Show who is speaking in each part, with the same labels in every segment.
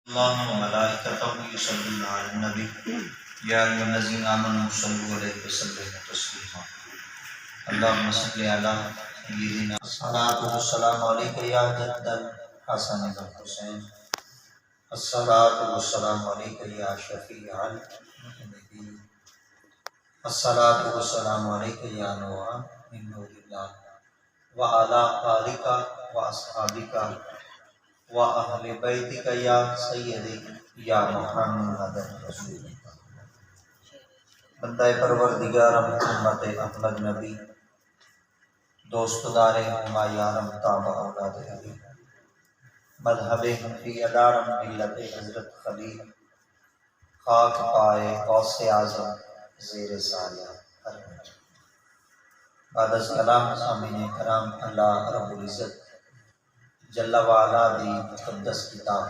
Speaker 1: اللہ و ملائکتہ یصلون علی النبی یا ایھا الذین آمنوا صلوا علیہ وسلموا تسلیما اللہم صل علی سیدنا الصلاۃ والسلام علیک یا جد الحسن والحسین الصلاۃ والسلام علیک یا شفیع المذنبین الصلاۃ والسلام علیک یا نور من نور اللہ وعلی آلک واصحابک وَأَهْلِ بَيْتِكَ یا سیدی یا محمد رسول اللہ بندہ پروردگارم امت احمد نبی دوست دار مایارم تابع اولاد علی مذہب حنفی ادارم ملت حضرت خلیل خاک پائے غوث اعظم زیر سایہ حرم بعد از کلام سامعین کرام اللہ رب العزت جل وعلا دی مقدس کتاب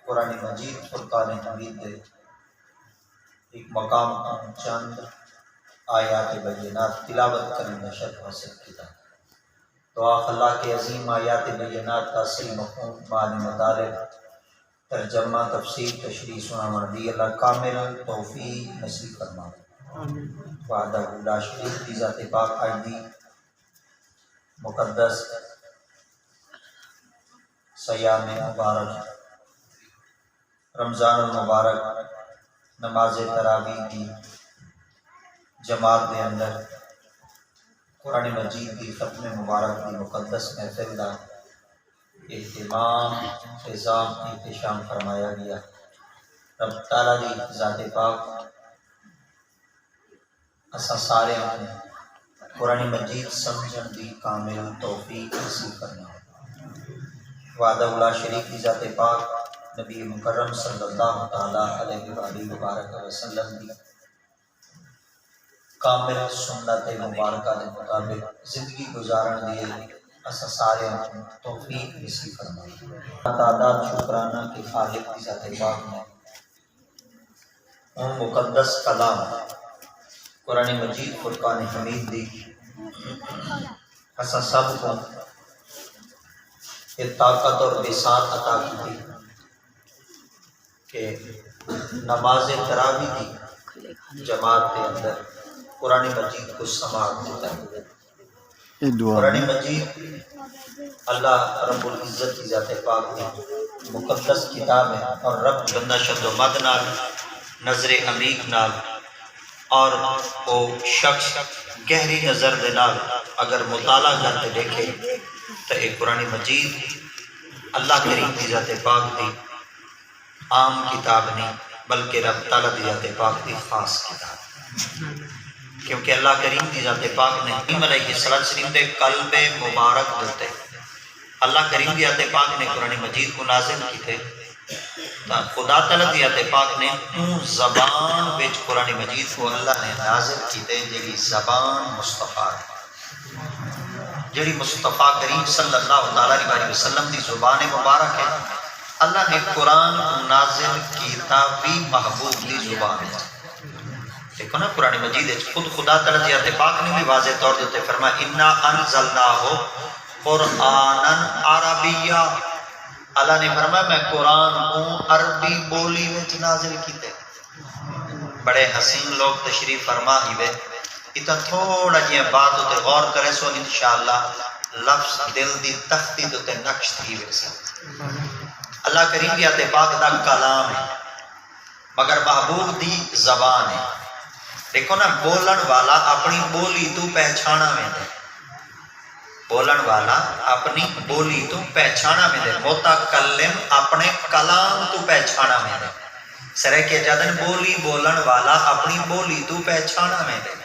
Speaker 1: قرآن مجید فرقان حمید دے ایک مقام چند آیات بینات تلاوت کرنے نشر حاصل کتاب دعا اللہ کے عظیم آیات بینات کا صحیح مفہوم معنی مطالب ترجمہ تفسیر تشریح سنا مردی اللہ کامل توفیق نصیب فرما وعدہ لا شریک کی ذات پاک آئی مقدس سیام مبارک رمضان المبارک نماز تراویح کی جماعت کے اندر قرآن مجید کی ختم مبارک کی مقدس محفل کا اہتمام احتشام فرمایا گیا رب تعالیٰ دی ذات پاک اساں سارے قرآن مجید سمجھن دی کامل توفیق نصیب کرنا وعدہ لا شریک کی ذات پاک نبی مکرم صلی اللہ تعالیٰ علیہ وآلہ وبارک وسلم کی کامل سنت مبارکہ کے مطابق زندگی گزارن دیے اسا سارے توفیق نصیب فرمائے تعداد شکرانہ کے خالق کی ذات پاک نے ان مقدس کلام قرآن مجید فرقان حمید دی اسا سب کو یہ طاقت اور بساط عطا کی تھی کہ نماز تراویح کی جماعت کے اندر قرآن مجید کو سماعت دیتا ہے قرآن مجید اللہ رب العزت کی ذات پاک کی مقدس کتاب ہے اور رب بندہ شد و مد نال نظر عمیق نال اور وہ شخص گہری نظر دے نال اگر مطالعہ کرتے دیکھے تو ایک قرآن مجید اللہ کریم کی ذات پاک دی عام کتاب نہیں بلکہ رب تعالیٰ دی ذات پاک دی خاص کتاب کیونکہ اللہ کریم کی ذات پاک نے ابراہیم علیہ السلام دے قلب مبارک دیتے اللہ کریم کی ذات پاک نے قرآن مجید کو نازل کیتے خدا تعالیٰ دی ذات پاک نے اون زبان وچ قرآن مجید کو اللہ نے نازل کیتے جی زبان مصطفیٰ جڑی مصطفیٰ کریم صلی اللہ علیہ وسلم دی زبان مبارک ہے اللہ نے قرآن نازل کیتا بھی محبوب دی زبان ہے دیکھو نا قرآن مجید خود خدا تعالیٰ ذات پاک نے بھی واضح طور دیتے فرمایا انا انزلناہ قرآنا عربیہ اللہ نے فرمایا میں قرآن کو عربی بولی میں نازل کیتے بڑے حسین لوگ تشریف فرما ہی وے اتنا تھوڑا جی بات ہوتے غور کرے سو انشاءاللہ لفظ دل دی تختی دوتے نقش تھی ویسے اللہ کریم کی ذات پاک دا کلام ہے مگر محبوب دی زبان ہے دیکھو نا بولن والا اپنی بولی تو پہچانا میں دے بولن والا اپنی بولی تو پہچانا میں دے متکلم اپنے کلام تو پہچانا میں دے سرے کے جدن بولی بولن والا اپنی بولی تو پہچانا میں دے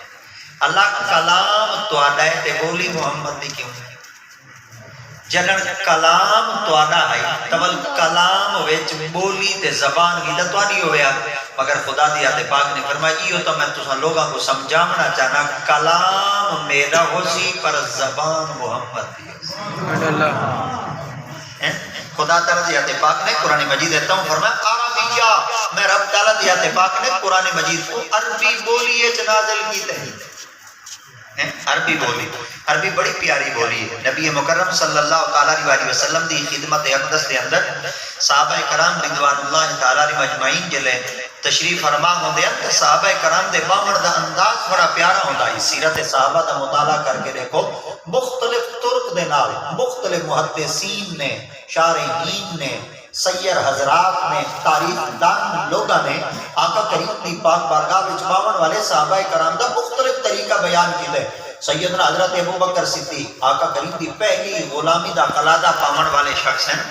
Speaker 1: اللہ کلام تو آڈا ہے تے بولی محمد دی کیوں جنن کلام تو آڈا ہے تول کلام ویچ بولی تے زبان گی تو آڈی ہویا مگر خدا دی ذات پاک نے فرمایا یہ تو میں تساں لوگاں کو سمجھامنا چاہنا کلام میرا ہو سی پر زبان محمد دی خدا تعالیٰ دی ذات پاک نے قرآن مجید دیتا ہوں فرمایا عربیہ میں رب تعالیٰ دی ذات پاک نے قرآن مجید کو عربی بولی نازل کی تے عربی بولی، عربی بڑی پیاری بولی ہے۔ نبی مکرم صلی اللہ تعالیٰ علیہ وسلم دی خدمت اقدس دے اندر صحابہ کرام رضوان اللہ تعالیٰ علیہ مجمعین جلے تشریف فرما ہوندے ہیں، صحابہ کرام دے باون دا انداز بڑا پیارا ہوندا ہے۔ سیرت صحابہ دا مطالعہ کر کے دیکھو، مختلف طرق دے نال مختلف محدثین نے، شارحین نے، سیر حضرات نے، تاریخ دان لوگاں نے آقا کریم دی پاک بارگاہ وچ باون والے صحابہ کرام دا مختلف طریقہ بیان کیتے۔ سیدنا حضرت ابو بکر صدیق آقا کریم دی پہلی غلامی دا قلادہ پاون والے شخص ہیں،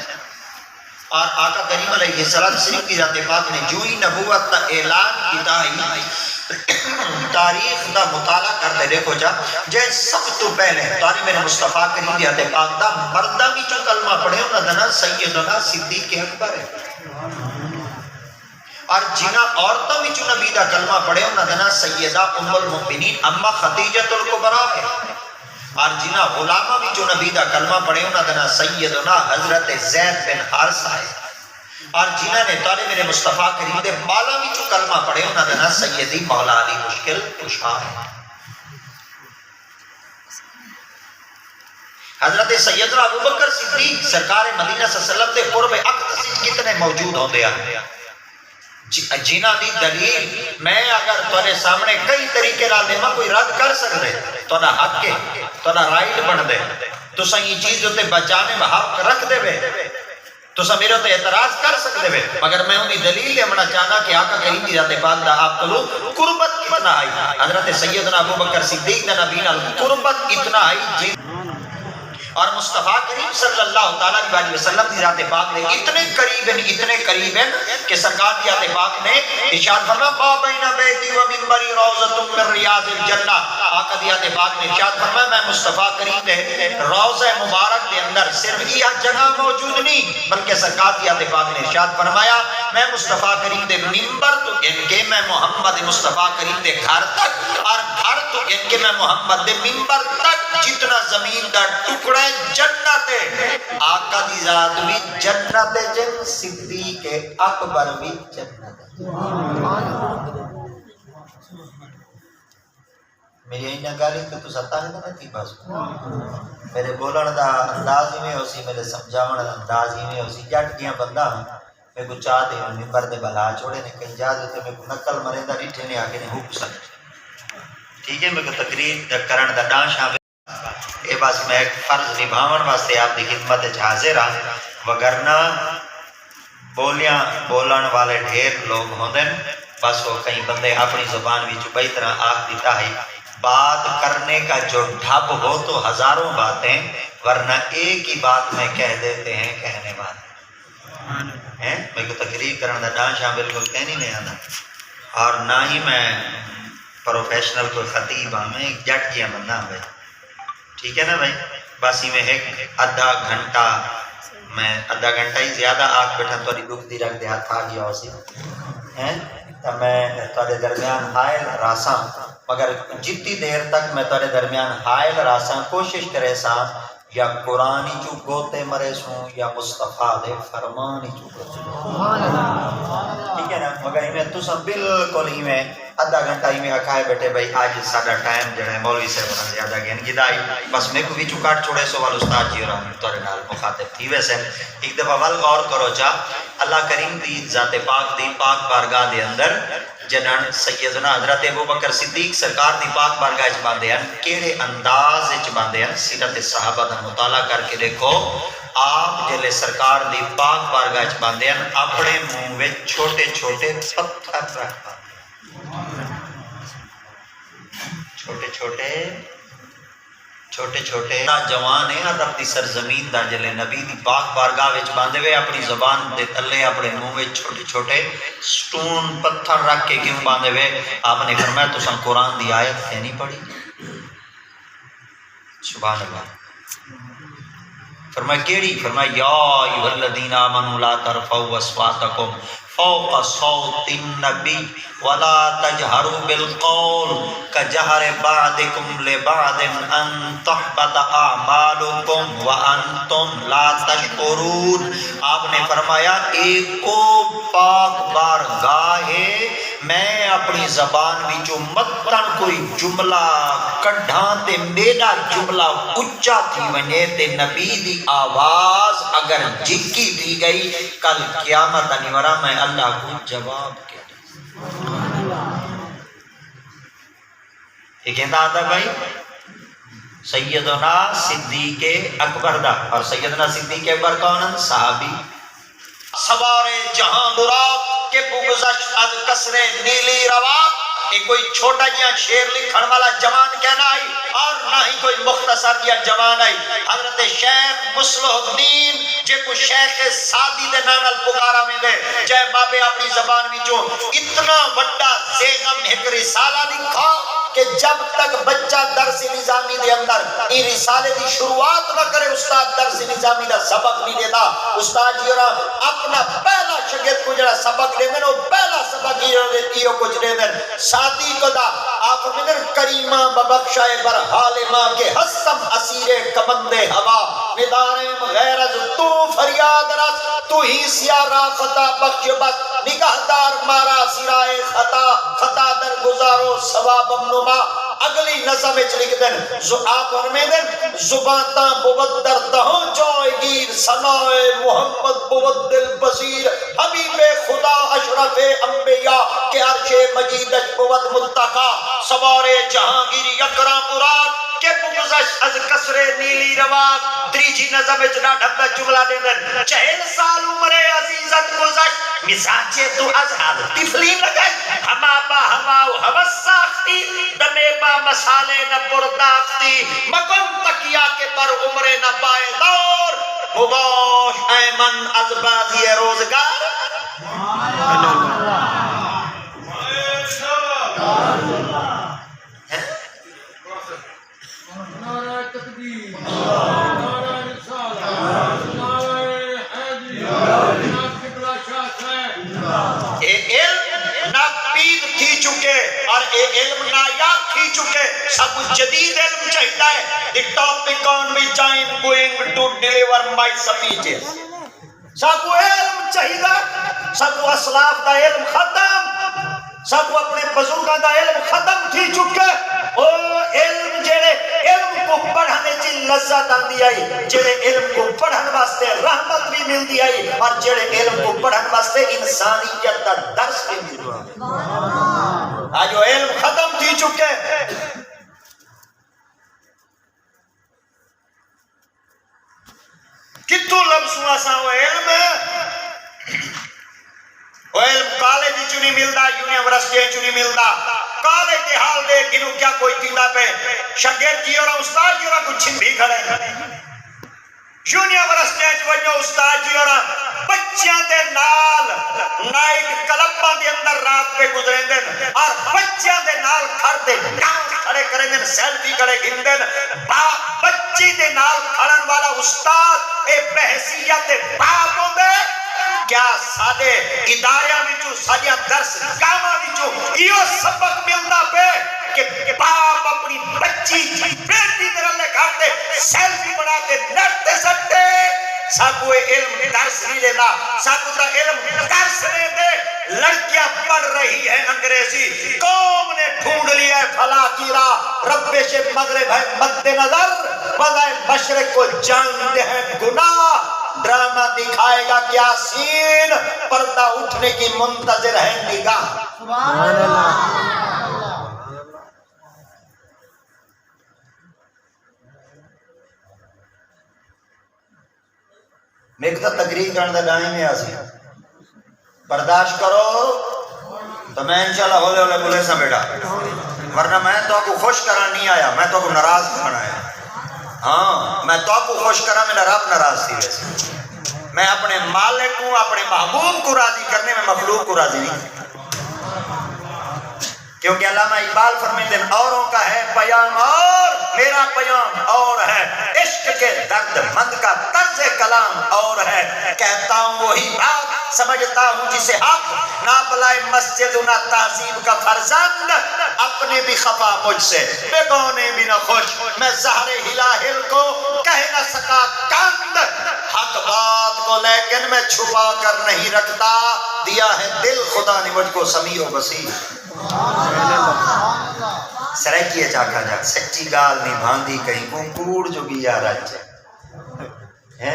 Speaker 1: اور آقا کریم علیہ السلام کی ذات پاک نے جو ہی نبوت کا اعلان کیتا ہے، تاریخ دا مطالعہ کرتے دیکھو جا جے سب تو پہلے تاری میرے مصطفیٰ کریم دی ذات پاک دا مردہ بھی جو کلمہ پڑھے انہاں دا نام سیدنا صدیق اکبر ہے، اور جنہ عورتوں وچ نبی دا کلمہ پڑھے انہاں دا نام سیدہ ام المؤمنین اما خدیجہ الکبریٰ ہے، اور جنہ غلامہ وچ نبی دا کلمہ پڑھے انہاں دا نام سیدنا حضرت زید بن حارثہ ہے، اور جنہ نے تارے میرے مصطفیٰ کریم دے بالا وچ کلمہ پڑھے انہاں دا نام سیدی مولا علی مشکل کشا ہے۔ حضرت سیدنا ابو بکر صدیق سرکار مدینہ صلی اللہ علیہ وسلم دے قرب اقدس کتنے موجود ہوندے ہیں، جنہ دی دلیل میں اگر تورے سامنے کئی طریقے نال دیواں کوئی رد کر سکدے، تہاڈا حق ہے، تہاڈا رائٹ بن دے، تساں یہ چیز تے بچانے میں حق رکھ دے وے، تساں میرے تے اعتراض کر سکدے وے، مگر میں ان دی دلیل لینا چاہنا کہ آقا کریم دی ذات پاک دا آپ کولوں قربت کتنا آئی۔ حضرت سیدنا ابو بکر صدیق دا نبی نال قربت کتنا آئی، اور مصطفیٰ کریم صلی اللہ تعالیٰ علیہ وسلم دی ذات پاک نے اتنے قریب ہیں کہ سرکار دی ذات پاک نے ارشاد فرمایا ما بین بیتی و منبری روضۃ من ریاض الجنہ، آقا دی ذات پاک نے ارشاد فرمایا میں مصطفیٰ کریم دے روضہ مبارک دے اندر صرف یہ جگہ موجود نہیں بلکہ سرکار دی ذات پاک نے ارشاد فرمایا میں مصطفیٰ کریم دے منبر تو ان کے میں محمد مصطفیٰ کریم دے گھر تک، اور گھر تو ان کے میں محمد دے منبر تک جتنا زمین دا ٹکڑا جنت ہے، آقا دی ذات بھی جنت جن، صدیق اکبر بھی جنت۔ میری اینا گالی تو تو ستا نہیں تھی بس، میرے بولن دا انداز ہی میں ہو سی، میرے سمجھاون دا انداز ہی میں ہو سی، جٹ دیاں بندہ میں کو چاہ دے منبر دے بلا چھوڑے نے کہیں جا دے میں کو نقل مرے دا ڈٹھے نے آگے نے حکم سکتے، ٹھیک ہے، میں کو تقریر کرن دا ڈانش آوے اے بس میں ایک فرض نبھاون واسطے آپ دی خدمت حاضر ہاں، وگرنہ بولن والے ڈھیر لوگ ہوندے بس وہ کئی بندے اپنی زبان وچ بئی طرح آکھ دیتا ہے، بات کرنے کا جو ڈھب ہو تو ہزاروں باتیں، ورنہ ایک ہی بات میں کہہ دیتے ہیں کہنے والے ہیں۔ میں کو تقریر کرن دا ڈانش ہاں بالکل کہنی نہیں آتا، اور نہ ہی میں پروفیشنل کوئی خطیب ہاں، میں ایک جٹ جیاں بندہ ہوں بھائی، ٹھیک ہے نا بھائی، بس ہی میں ایک آدھا گھنٹہ ہی زیادہ آگ بیٹھا توڑی دکھ دی رکھ دے ہاتھ آ گیا ہو سی تو میں توڑے درمیان حائل راساں، مگر جتنی دیر تک میں توڑے درمیان حائل راساں کوشش کرے ساں یا قرآنی چو گوتے مرے سوں یا مصطفیٰ دے فرمانی چو گوتے، ٹھیک ہے نا، مگر ہی میں تو سب بالکل ہی میں آدھا گھنٹہ ہی میں اکھائے بیٹھے بھائی آج ساڑھا ٹائم جڑے مولوی سے بنا زیادہ گین گدائی، بس میں کو بھی چکاٹ چھوڑے سو والو استاد جی اور توڑے نال مخاطب تھی۔ ویسے ایک دفعہ وال غور کرو چا اللہ کریم دی ذات پاک دی پاک بارگاہ دے اندر جنان سیدنا حضرت ابو بکر صدیق سرکار دی پاک بارگاہ اچ باندے ہیں، کیڑے انداز اچ باندے ہیں، سیرت صحابہ دا مطالعہ کر کے دیکھو، آپ جلے سرکار دی پاک بارگاہ اچ باندے ہیں اپنے منہ میں چھوٹے چھوٹے پتھر رکھا، چھوٹے چھوٹے جوان ہیں عرب دی سرزمین دا جلے نبی دی پاک بارگاہ وچ باندھے ہوئے اپنی زبان دے تلے اپنے منہ وچ چھوٹے چھوٹے سٹون پتھر رکھ کے کیوں باندھے ہوئے؟ آپ نے فرمایا تو سن قرآن دی آیت ہے نہیں پڑھی؟ سبحان اللہ، فرمایا کیڑی؟ فرمایا یا ایھا الذین آمنوا لا ترفعوا اصواتکم فوق صوت النبی ولا تجہروا بالقول کجہر بعضکم لبعض ان تحبط اعمالکم وانتم لا تشعرون۔ آپ نے فرمایا ایک کو پاک بارگاہ ہے، میں اپنی زبان وچوں متن کوئی جملہ کڈھاں تے میرا جملہ اچا تھی ونے تے نبی دی آواز اگر جھکی دی گئی کل قیامت انورا میں اللہ کو جواب کے یہ کہتا آتا بھائی سیدنا صدیق اکبر دا، اور سیدنا صدیق اکبر کون؟ صحابی سوارے جہاں مراد کے بگزش از کسرے نیلی رواق، یہ کوئی چھوٹا جیا شیر لکھن والا جوان کہنا آئی اور نہ ہی کوئی مختصر جیا جوان آئی۔ حضرت شیخ مصلح الدین جے کو شیخ سادی دے نانل پکارا میں دے جے بابے اپنی زبان وچوں اتنا بڑا زیغم ایک رسالہ لکھا کہ جب تک بچہ درس نظامی دے اندر یہ رسالے دی شروعات نہ کرے استاد درس نظامی دا سبق نہیں دیتا۔ استاد جی اور اپنا پہلا شاگرد کو جڑا سبق دے میں پہلا سبق یہ کچھ دے میں ساتھی کو دا آپ میں کریمہ ببخشہ برحال ماں کے حسم اسیر کمند ہوا ندارم غیرز تو فریاد رس تو ہی سیارہ خطا بخش بس نگہدار مارا سرائے خطا در گزارو ثواب نما۔ اگلی نظم اچھ لکھ دن آپ فرمے دن زبانتاں بود در دہوں جوئے گیر سنائے محمد بود دل بصیر حبیب خدا اشرف انبیاء کے عرش مجیدش بود متقا سوارے جہانگیر یکرا مراد کے بگزش از کسر نیلی رواق۔ تریجی نظم اچھنا ڈھکتا جملہ دے دن 40 سال عمر عزیزت گزش مزاجے تو از حال تفلین لگئی ہما با ہواو حوث ساختی دمے با مسالے نہ پرداختی مکن تکیا کے پر عمر نہ پائے دور مباش ایمن از بازی روزگار۔ اور اے علم نایاب تھی چکے سب جدید علم چاہتا ہے the topic on which I am going to deliver my speeches سب علم چاہتا ہے سب اسلاف دا علم ختم سب اپنے بزرگاں دا علم ختم تھی چکے او علم جڑے علم کو پڑھنے چی لذت آندی آئی جڑے علم کو پڑھن واسطے رحمت بھی مل دی آئی اور جڑے علم کو پڑھن واسطے انسانیت دا درس بھی مل دی آج وہ علم ختم تھی چکے کتو لمسوں آسا وہ علم وہ علم کالج چونی ملدا یونیورسٹی چونی ملدا کالج کے حال دے گنو کیا کوئی تیندہ پہ شاگرد جی اور استاد جی اور کچھ بھی کھڑے یونیورسٹی چونی استاد جی اور بچیاں دے نال نائٹ کلباں دے اندر رات پہ گزریں دن اور بچیاں دے نال کھڑتے ڈانس کھڑے کریں دن سیلفی کھڑے گن دن بچی دے نال کھڑن والا استاد اے بحثیت باپ ہوں دے کیا سادے اداریاں وچوں ساڈیاں درس گاواں وچوں ایو سبق ملدا پے کہ باپ اپنی بچی بیٹی دے رلے کھڑتے سیلفی بنا کے نیٹ تے سٹے ساکو علم درس نہیں لینا ساکو تا علم درس لے دے لڑکیاں پڑھ رہی ہیں انگریزی قوم نے ڈھونڈ لیا ہے فلا کی راہ ربش مغرب ہے مد نظر وضع مشرق کو جانتے ہیں گناہ ڈرامہ دکھائے گا کیا سین پردہ اٹھنے کی منتظر ہے نگاہ سبحان اللہ میں ایک تقریر کرنے دائیں میں آسی برداشت کرو تو میں انشاءاللہ ہولے ہولے بولے سا بیٹا ورنہ میں تو آپ کو خوش کرنا نہیں آیا میں تو آپ کو ناراض کرنا آیا ہاں میں تو آپ کو خوش کرنا میرا رب ناراض تھی ویسے میں اپنے مالک کو اپنے محبوب کو راضی کرنے میں مخلوق کو راضی نہیں کیونکہ علامہ اقبال فرماتے ہیں اوروں کا ہے پیام اور میرا پیام اور ہے عشق کے درد مند کا طرز کلام اور ہے کہتا ہوں وہی بات سمجھتا ہوں جسے حق نہ بلائے مسجد نہ تعظیم کا فرزند اپنے بھی خفا مجھ سے بیگانے بھی نہ خوش میں زہر ہلاہل کو کہہ نہ سکا کند حق بات کو لیکن میں چھپا کر نہیں رکھتا دیا ہے دل خدا نے مجھ کو سمیع و بصیر سرائکی چاکھا جا سچی گال نہیں بھاندی کہیں کو کوڑ جو گیا رج ہے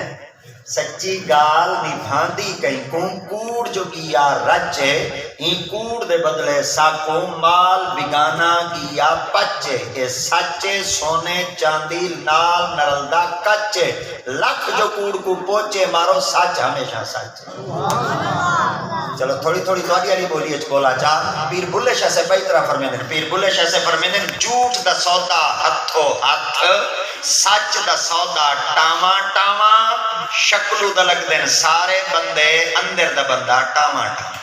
Speaker 1: سچی گال نہیں بھاندی کہیں کو کوڑ جو گیا رج این کوڑ دے بدلے ساکو مال بگانا گیا پچے اے سچے سونے چاندی لال نرلدہ کچے لکھ جو کوڑ کو پوچے مارو سچ ہمیشہ سچ چلو تھوڑی تھوڑی توڑی علی بولی اچھ بولا چاہ پیر بلے شاہ سے بھائی طرح فرمیدن پیر بلے شاہ سے فرمیدن جھوٹ دا سودا ہتھو ہتھ سچ دا سودا ٹاما ٹاما شکلو دا لگ دن سارے بندے اندر دا بندہ ٹاما ٹاما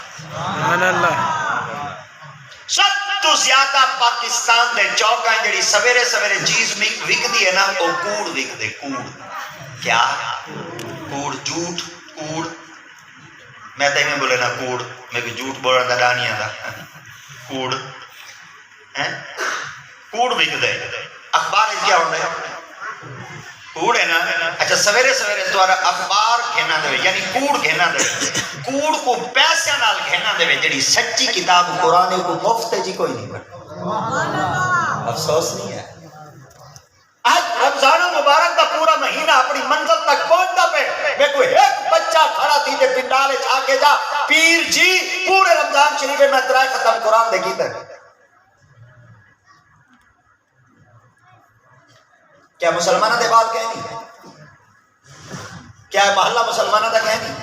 Speaker 1: سب تو زیادہ پاکستان دے چوکائیں جڑی سویرے سویرے چیز وک دی ہے نا وہ کوڑ وک دے کوڑ کیا کوڑ جھوٹ کوڑ میں تے میں بولے نا کوڑ میں بھی جھوٹ بول رہا دانیاں دا کوڑ کوڑ وک دے اخبار کیا ہوتا ہے کوڑ ہے نا اچھا سویرے سویرے دوارا اخبار گھینا دے یعنی کوڑ گھینا دے کوڑ کو پیسے نال گھینا دے جڑی سچی کتاب قرآن کو مفت جی کوئی نہیں کرتا افسوس نہیں ہے آج رمضان مبارک کا پورا مہینہ اپنی منزل تک پہنچتا پہ میں کوئی ایک بچہ کھڑا تھی تے پنڈالے چھا کے جا پیر جی پورے رمضان شریف میں ترائے ختم قرآن دیکھی تھے کیا مسلمانہ دے بات کہنی کیا محلہ مسلمانہ دا کہنی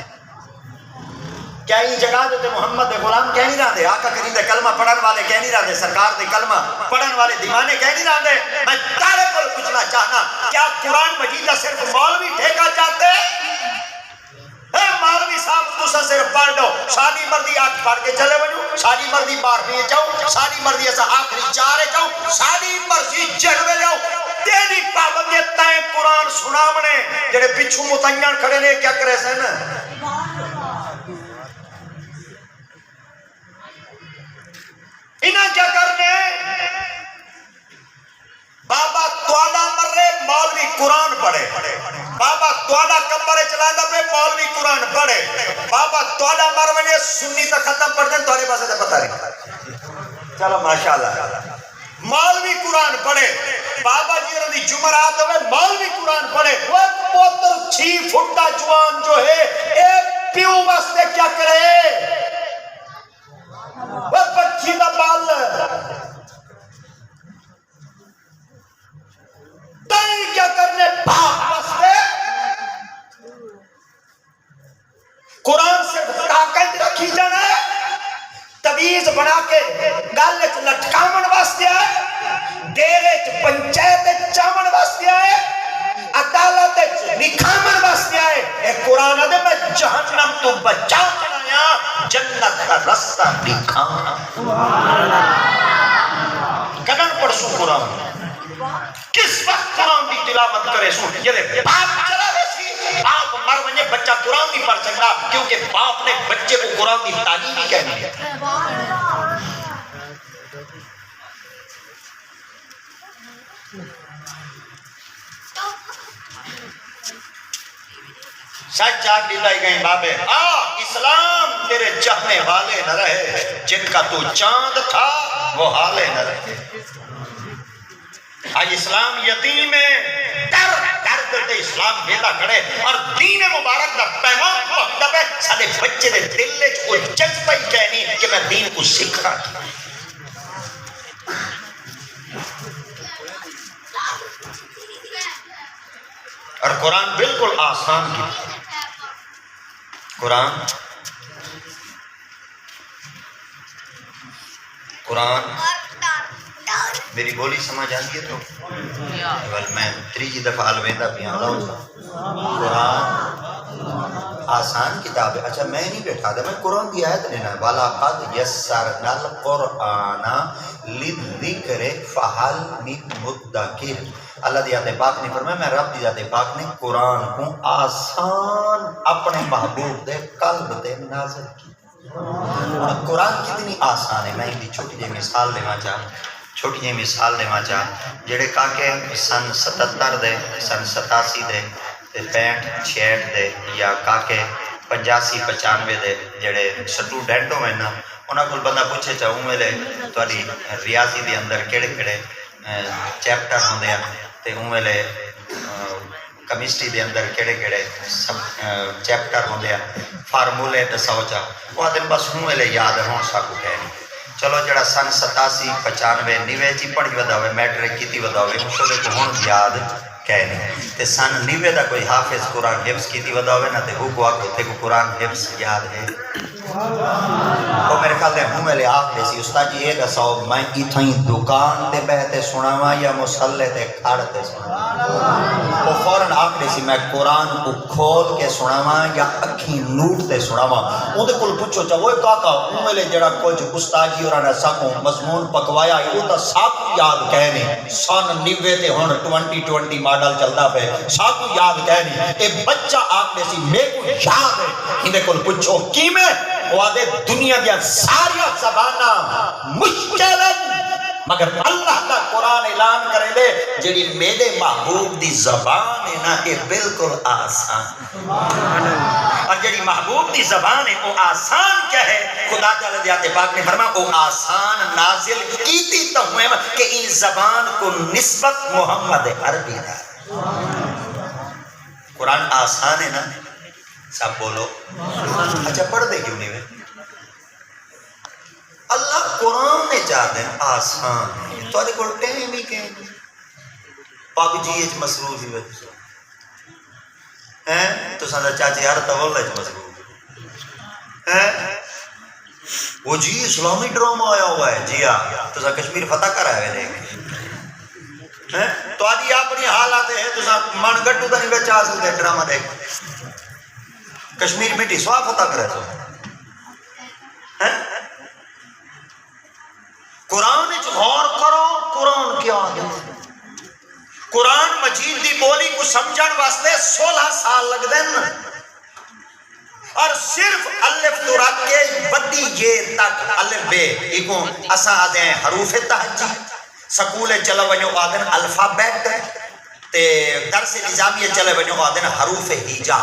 Speaker 1: کیا یہ جگہ جو تے محمد دے غلام کہہ نہیں رہا دے آقا کریم دے کلمہ پڑھن والے کہہ نہیں رہا دے سرکار دے کلمہ پڑھن والے دیوانے کہہ نہیں رہا دے میں تارے کو پوچھنا چاہنا کیا قرآن مجید کا صرف مولوی ٹھیکا چاہتے اے مولوی صاحب تسا صرف پڑھ دو ساری مردی آٹھ پڑھ کے چلے بنو ساری مردی بارہویں جاؤ ساری مردی ایسا آخری چارے جاؤ ساری مرضی جلوے جاؤ تیری پابندی تائیں قرآن سنامنے جڑے پچھو متعین کھڑے نے کیا کرے سن انہاں کیا کرنے بابا توڑا مرے مولوی قرآن پڑھے بابا توڑا کمبرے چلائیں دا پہ مولوی قرآن پڑھے بابا توڑا مرونے سنی تا ختم پڑھ دیں توڑے پاسے تے پتہ رہی چلو ماشاءاللہ مولوی قرآن پڑھے بابا جی رضی جمعرات ہوئے مولوی قرآن پڑھے وہ پوتر 6 فٹ کا جوان جو ہے ایک پیو بستے کیا کرے وہ بچی دا بال تائیں کیا کرنے باپ بستے قرآن سے طاقت رکھی جانا ہے تویز بنا کے گالچ لٹکامن واسطے آئے دیرچ پنچایت چامن واسطے آئے عدالت نکھامن واسطے آئے اے قرآن دے میں جہنم تو بچا چنایا جنت کا رستہ دکھانا کدن پڑھسو قرآن کس وقت قرآن دی تلاوت کرے سو یہ باپ چلا رسی باپ مر ونجے بچہ قرآن نہیں پڑھ سکتا کیونکہ باپ نے بچے کو قرآن دی تعلیم ہی کہنی ہے سچ جاگ دلائی گئیں بابے اسلام تیرے چاہنے والے نہ رہے جن کا تو چاند تھا وہ حالے نہ رہے آج اسلام یتیم ہے در دیتے اسلام بیتا کھڑے اور دین مبارک دا پیغام پہنچتا ہے سارے بچے دے دل لے کو جذبہ ہی کہنی کہ میں دین کو سکھا کی اور قرآن بالکل آسان کی قرآن میری بولی سمجھ آتی ہے تو میں تریجی دفعہ الویندہ پیانا قرآن آسان کتاب ہے اچھا میں نہیں بیٹھا دے میں قرآن دی آیت لینا ہے وَلَقَدْ يَسَّرْنَا الْقُرْآنَ لِلذِّكْرِ فَهَلْ مِن مُدَّكِرٍ اللہ دی ذات پاک نے فرمایا میں رب دی ذات پاک نے قرآن کو آسان اپنے محبوب دے قلب دے نازل کی قرآن کتنی آسان ہے میں ایک چھوٹی جی مثال دینا چاہ جڑے کہا کہ سن 77 دے سن 87 دے 65 66 دے یا کہا کہ 85 95 دے جڑے سٹوڈنٹ ہوئے نا انہاں کول بندہ پوچھے چاہوں ویلے تہاڈی ریاضی دے اندر کیڑے کیڑے چیپٹر ہوندے ہیں تے اون ویلے کیمسٹری دے اندر کیڑے کیڑے سب چیپٹر ہوندے ہیں فارمولے دساؤ چا وہ دن بس ہوں ویلے یاد ہون ساکو کہہ چلو جڑا سن 87 95 90 چی پڑھی ودا ہوئے میٹرک کیتی ودا ہوئے اس کو ہون یاد کہہ نہیں تے سن 90 دا کوئی حافظ قرآن حفظ کیتی ودا ہوئے نا تے ہو کو آکو تے کو قرآن حفظ یاد ہے وہ میرے خیال دے ہوں ویلے آپ دے سی استاد جی یہ دساؤ میں اتھائیں دکان تے بہتے سناواں یا مسلح تے کھڑ تے سناواں وہ فوراً آپ دے سی میں قرآن کو کھول کے سناواں یا اکھیں نوٹ تے سناواں اون دے کل پوچھو چا وہ کاکا ہوں ویلے جڑا کچھ استاد جی اور نے ساکوں مضمون پکوایا وہ تا ساکو یاد کہنے سن 90 تے ہن 2020 ماڈل چلدا پے ساکو یاد کہنے اے بچہ آپ دے سی میرے کو یاد ہے ہندے کل پوچھو کی میں وہ آدھے دنیا دیا ساری زبانہ مشکلن مگر اللہ کا قرآن اعلان کرے دے جڑی میرے محبوب دی زبان ہے نا یہ بالکل آسان اور جڑی محبوب دی زبان ہے وہ آسان کیا ہے خدا تعالیٰ دیات پاک نے فرما وہ آسان نازل کیتی تو ہوئے کہ ان زبان کو نسبت محمد عربی دا قرآن آسان ہے نا سب بولو اچھا پڑھ دے کیوں نہیں ہوئے اللہ قرآن نے چاہ دیں آسان ہے تو آدھے کو ٹیم ہی کہیں پاک جی ایچ مسرور ہی ہوئے تو ساندھا چاچی ہر تولہ ایچ مسرور وہ جی اسلامی ڈرامہ آیا ہوا ہے جی ہاں تو ساندھا کشمیر فتح کر آئے دیکھ تو آدھی اپنی حالات ہے تو ساندھا من گٹو دا نہیں بچا سکتے ڈرامہ دیکھ کشمیر میٹی سوا فتح کرے تو قرآن غور کرو قرآن کیا ہے قرآن مجید دی بولی کو سمجھن واسطے 16 سال لگ دن اور صرف الف تو رکھ کے بدی یہ تک الف بے ایکوں اسا آدھیں حروف تہجی سکول چلو ونیو آدھیں الفابیٹ تے درس نظامی چلو ونیو آدھیں حروف ہیجا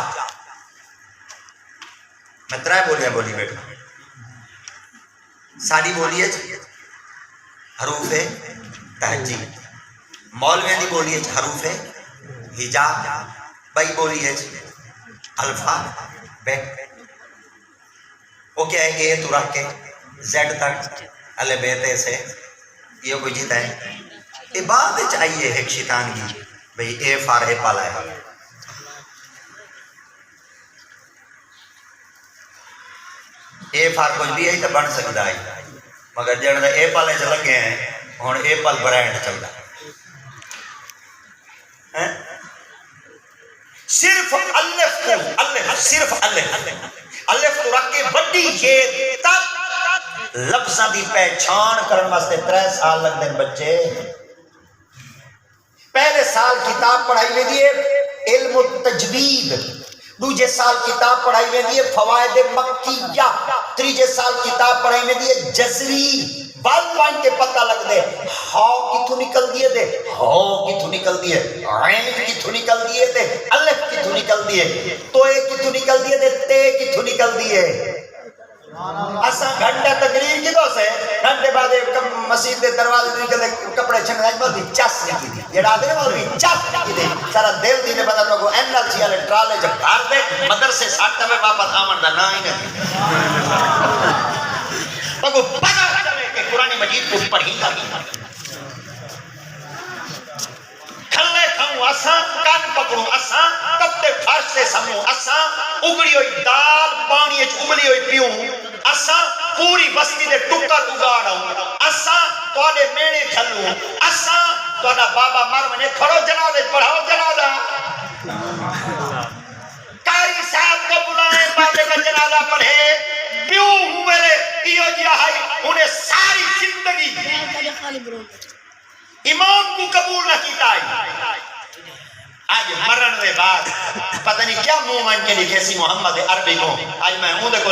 Speaker 1: میں ترائے بولی بیٹھا ساری بولی ہے حروف تہجی مولوی دی بولی ہے حروف ہجا بھائی بولی ہے الفا بیٹ وہ کیا ہے اے تو رکھ کے زیڈ تک الے بیتے سے یہ کوئی جیتا ہے یہ بات چاہیے ایک شیطان کی بھئی اے فارح پالا ہے اے فار کچھ بھی ہے تو بن سکتا ہے مگر جنہاں اے پالے چل گئے ہیں ہون اے پال برینڈ چلتا ہے صرف الف کو الف صرف الف کو رکھ کے بڑی یہ تک لفظاں دی پہچان کرن واسطے 3 سال لگ دیں بچے پہلے سال کتاب پڑھائی میں دیئے علم التجوید دوجے سال کتاب پڑھائی میں دیئے فوائد مکیہ تریجے سال کتاب پڑھائی میں دیئے جزری بال پوائنٹ کے پتہ لگ دے ہاؤ کتھو نکل دیئے دے ہاؤ کتھو نکل دیئے عین کتھو نکل دیئے دے الف کتھو نکل دیئے تو اے کتھو نکل دیئے دے تے کتھو نکل دیئے اساں گھنٹہ تقریر کی دو سے گھنٹے بعد مسجد دے دروازے نکل دے کپڑے چھن رہے بہت بھی چس نکی دی یہ ڈا دے بہت بھی چس نکی دی سارا دیو دینے پتا تو کو ایمنل سی والے ٹرالے جب گھر دے مدرسے ساٹھتا میں واپس آمن دا نا ہی نہیں تو کو پتا چلے کہ قرآن مجید کو پڑھی گا کھلے کھاؤں اساں کان پکڑوں اساں کتے فرش سے سموں اساں اگڑی ہوئی دال پانی اچ ابلی ہوئی پیوں اساں پوری بستی دے ٹکر اگاڑوں اساں تواڈے میڑے کھلوں اساں تواڈا بابا مر ونے کھڑو جنازے پڑھاؤ جنازہ قاری صاحب کو بلائیں بابے کا جنازہ پڑھے پیوں ہوئے ایو جی آئی انہیں ساری زندگی امام کو قبول نہ کیتا ہے آج مرن دے بعد پتہ نہیں کیا منہ مان کے لکھے سی محمد عربی کو آج میں ہوں دیکھو